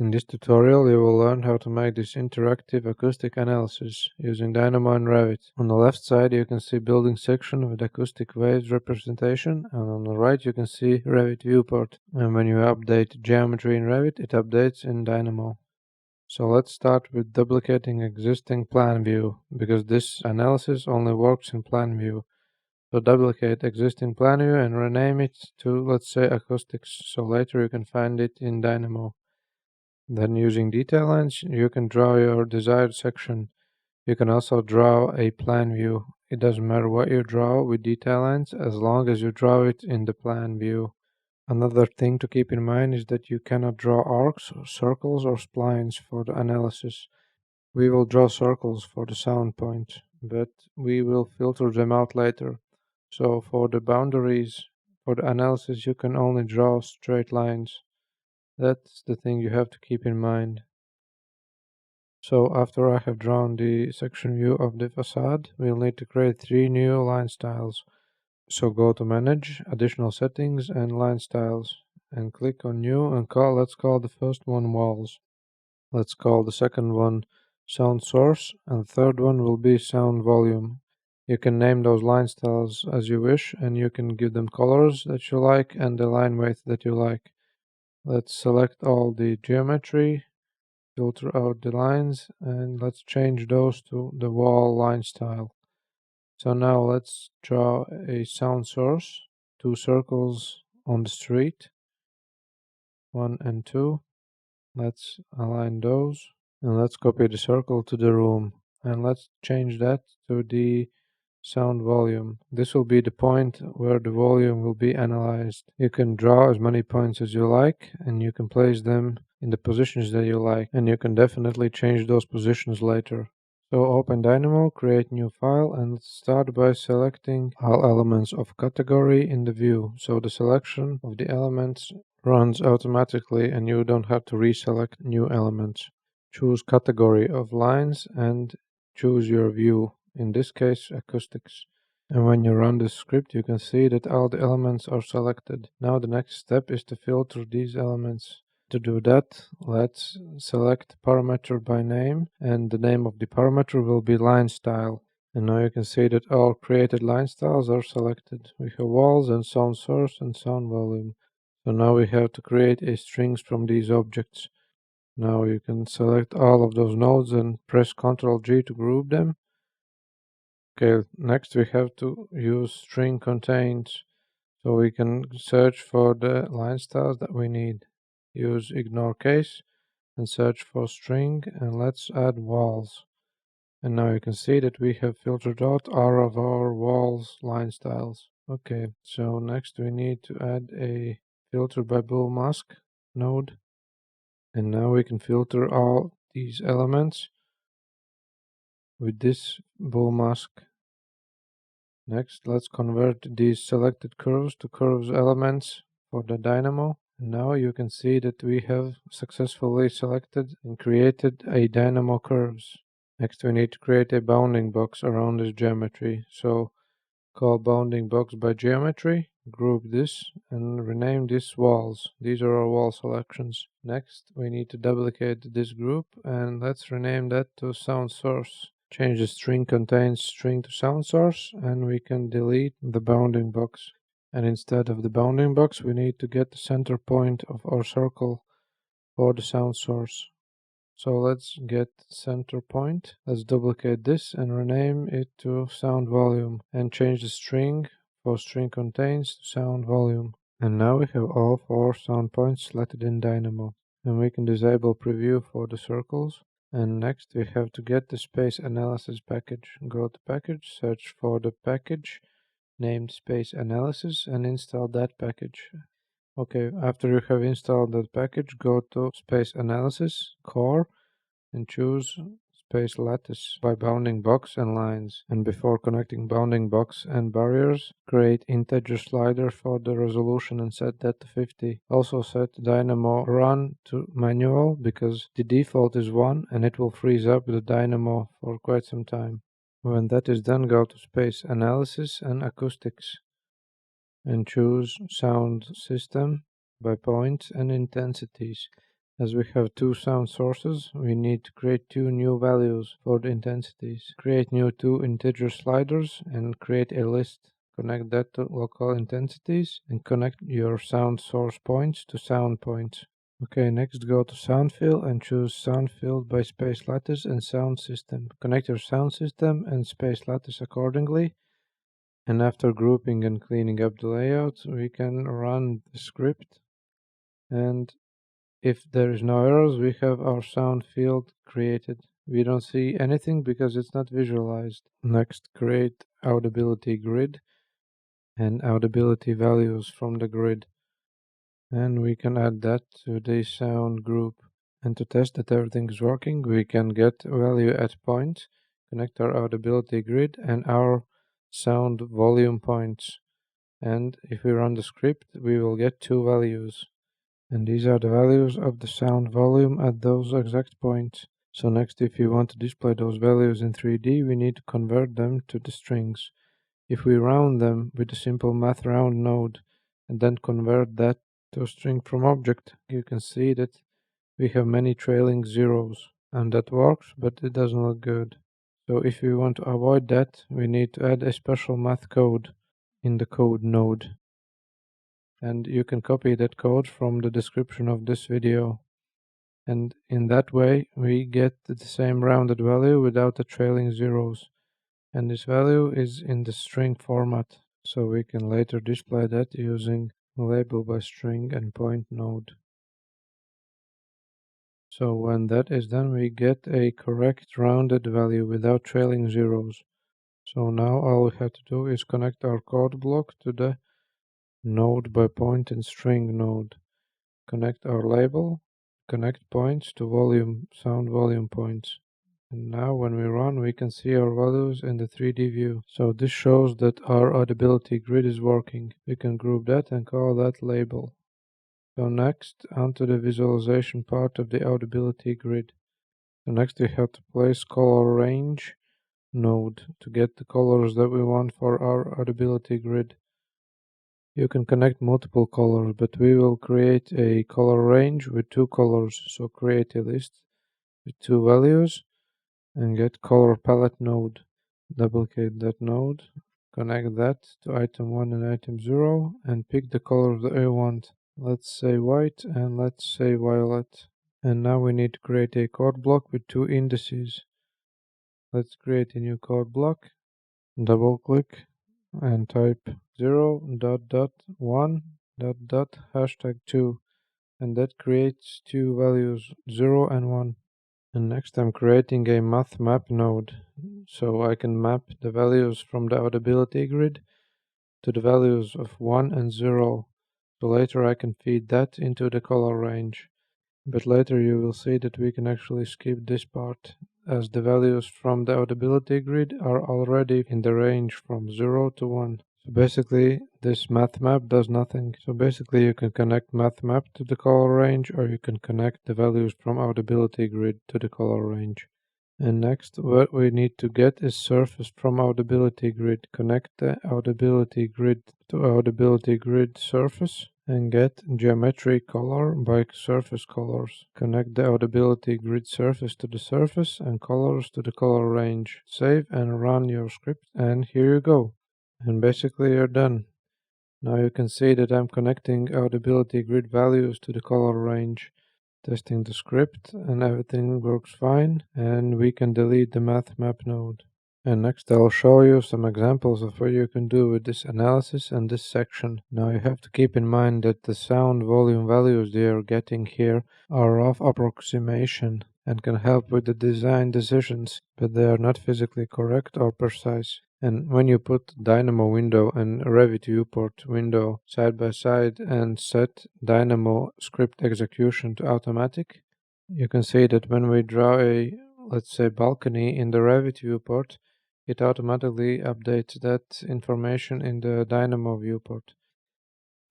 In this tutorial, you will learn how to make this interactive acoustic analysis using Dynamo and Revit. On the left side, you can see building section with acoustic waves representation, and on the right you can see Revit viewport. And when you update geometry in Revit, it updates in Dynamo. So let's start with duplicating existing plan view, because this analysis only works in plan view. So duplicate existing plan view and rename it to, let's say, acoustics, so later you can find it in Dynamo. Then using detail lines, you can draw your desired section. You can also draw a plan view. It doesn't matter what you draw with detail lines as long as you draw it in the plan view. Another thing to keep in mind is that you cannot draw arcs, or circles or splines for the analysis. We will draw circles for the sound point, but we will filter them out later. So for the boundaries, for the analysis, you can only draw straight lines. That's the thing you have to keep in mind. So after I have drawn the section view of the facade, we'll need to create 3 new line styles. So go to Manage, Additional Settings and Line Styles, and click on New and let's call the first one Walls. Let's call the second one Sound Source, and the third one will be Sound Volume. You can name those line styles as you wish, and you can give them colors that you like and the line weight that you like. Let's select all the geometry, filter out the lines, and let's change those to the wall line style. So now let's draw a sound source, 2 circles on the street, 1 and 2. Let's align those, and let's copy the circle to the room, and let's change that to the sound volume. This will be the point where the volume will be analyzed. You can draw as many points as you like, and you can place them in the positions that you like, and you can definitely change those positions later. So open Dynamo, create new file, and let's start by selecting all elements of category in the view. So the selection of the elements runs automatically and you don't have to reselect new elements. Choose category of lines and choose your view, in this case acoustics. And when you run this script, you can see that all the elements are selected. Now the next step is to filter these elements. To do that, let's select parameter by name, and the name of the parameter will be line style. And now you can see that all created line styles are selected. We have walls and sound source and sound volume. So now we have to create a strings from these objects. Now you can select all of those nodes and press Ctrl G to group them. Okay, next we have to use string contains, so we can search for the line styles that we need. Use ignore case and search for string, and let's add walls. And now you can see that we have filtered out all of our walls line styles. Okay, so next we need to add a filter by bool mask node, and now we can filter all these elements with this bool mask. Next, let's convert these selected curves to curves elements for the Dynamo. And now you can see that we have successfully selected and created a Dynamo curves. Next, we need to create a bounding box around this geometry. So call bounding box by geometry, group this, and rename this walls. These are our wall selections. Next, we need to duplicate this group, and let's rename that to sound source. Change the string contains string to sound source, and we can delete the bounding box. And instead of the bounding box, we need to get the center point of our circle for the sound source. So let's get center point. Let's duplicate this and rename it to sound volume, and change the string for string contains to sound volume. And now we have all 4 sound points selected in Dynamo. And we can disable preview for the circles. And next we have to get the space analysis package. Go to package, search for the package named space analysis, and install that package. Okay, after you have installed that package, go to space analysis core and choose space lattice by bounding box and lines. And before connecting bounding box and barriers, create integer slider for the resolution and set that to 50. Also set Dynamo run to manual, because the default is 1 and it will freeze up the Dynamo for quite some time. When that is done, go to space analysis and acoustics and choose sound system by points and intensities. As we have two sound sources, we need to create two new values for the intensities. Create new two integer sliders and create a list. Connect that to local intensities and connect your sound source points to sound points. Okay, next go to sound fill and choose sound filled by space lattice and sound system. Connect your sound system and space lattice accordingly. And after grouping and cleaning up the layout, we can run the script, and if there is no errors, we have our sound field created. We don't see anything because it's not visualized. Next, create audibility grid and audibility values from the grid. And we can add that to the sound group. And to test that everything is working, we can get value at point, connect our audibility grid and our sound volume points. And if we run the script, we will get two values. And these are the values of the sound volume at those exact points. So next, if you want to display those values in 3D, we need to convert them to the strings. If we round them with a simple math round node and then convert that to a string from object, you can see that we have many trailing zeros. And that works, but it doesn't look good. So if we want to avoid that, we need to add a special math code in the code node. And you can copy that code from the description of this video. And in that way, we get the same rounded value without the trailing zeros. And this value is in the string format, so we can later display that using label by string and point node. So when that is done, we get a correct rounded value without trailing zeros. So now all we have to do is connect our code block to the node by point and string node. Connect our label, connect points to volume, sound volume points. And now when we run, we can see our values in the 3D view. So this shows that our audibility grid is working. We can group that and call that label. So next, onto the visualization part of the audibility grid. So next we have to place color range node to get the colors that we want for our audibility grid. You can connect multiple colors, but we will create a color range with two colors. So create a list with two values and get color palette node. Duplicate that node, connect that to item 1 and item 0 and pick the colors that you want. Let's say white and let's say violet. And now we need to create a code block with two indices. Let's create a new code block. Double click and type 0.1.2 and that creates two values 0 and 1. And next I'm creating a math map node so I can map the values from the audibility grid to the values of 1 and 0. So later I can feed that into the color range. But later you will see that we can actually skip this part, as the values from the audibility grid are already in the range from 0 to 1. So basically this math map does nothing. So basically you can connect math map to the color range, or you can connect the values from audibility grid to the color range. And next, what we need to get is surface from audibility grid. Connect the audibility grid to audibility grid surface and get geometry color by surface colors. Connect the audibility grid surface to the surface and colors to the color range. Save and run your script, and here you go. And basically you're done. Now you can see that I'm connecting audibility grid values to the color range. Testing the script, and everything works fine, and we can delete the math map node. And next I'll show you some examples of what you can do with this analysis and this section. Now you have to keep in mind that the sound volume values they are getting here are rough approximation and can help with the design decisions, but they are not physically correct or precise. And when you put Dynamo window and Revit viewport window side by side and set Dynamo script execution to automatic, you can see that when we draw a, let's say, balcony in the Revit viewport, it automatically updates that information in the Dynamo viewport.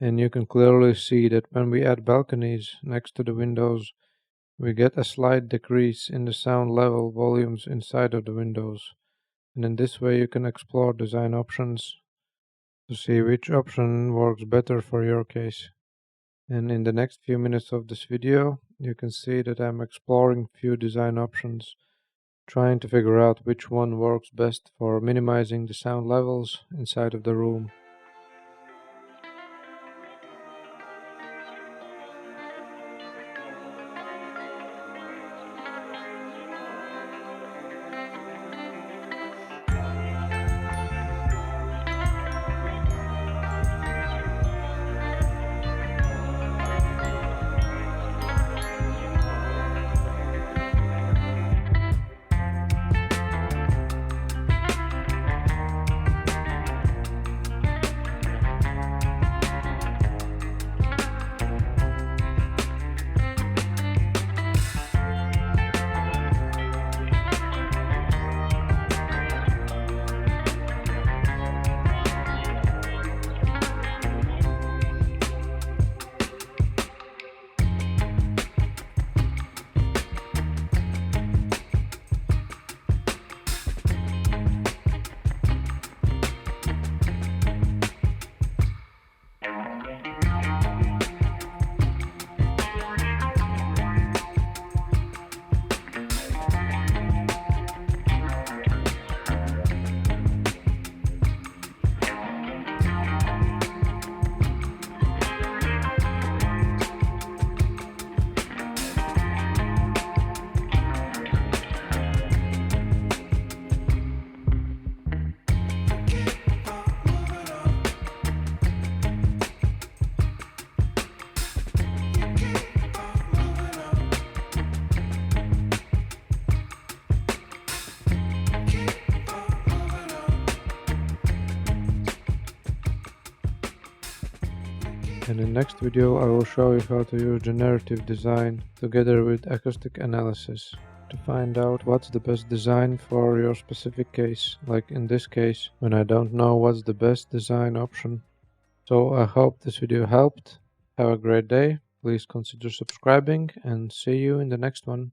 And you can clearly see that when we add balconies next to the windows, we get a slight decrease in the sound level volumes inside of the windows. And in this way you can explore design options to see which option works better for your case. And in the next few minutes of this video, you can see that I'm exploring few design options, trying to figure out which one works best for minimizing the sound levels inside of the room. In the next video I will show you how to use generative design together with acoustic analysis to find out what's the best design for your specific case, like in this case when I don't know what's the best design option. So I hope this video helped. Have a great day, please consider subscribing and see you in the next one.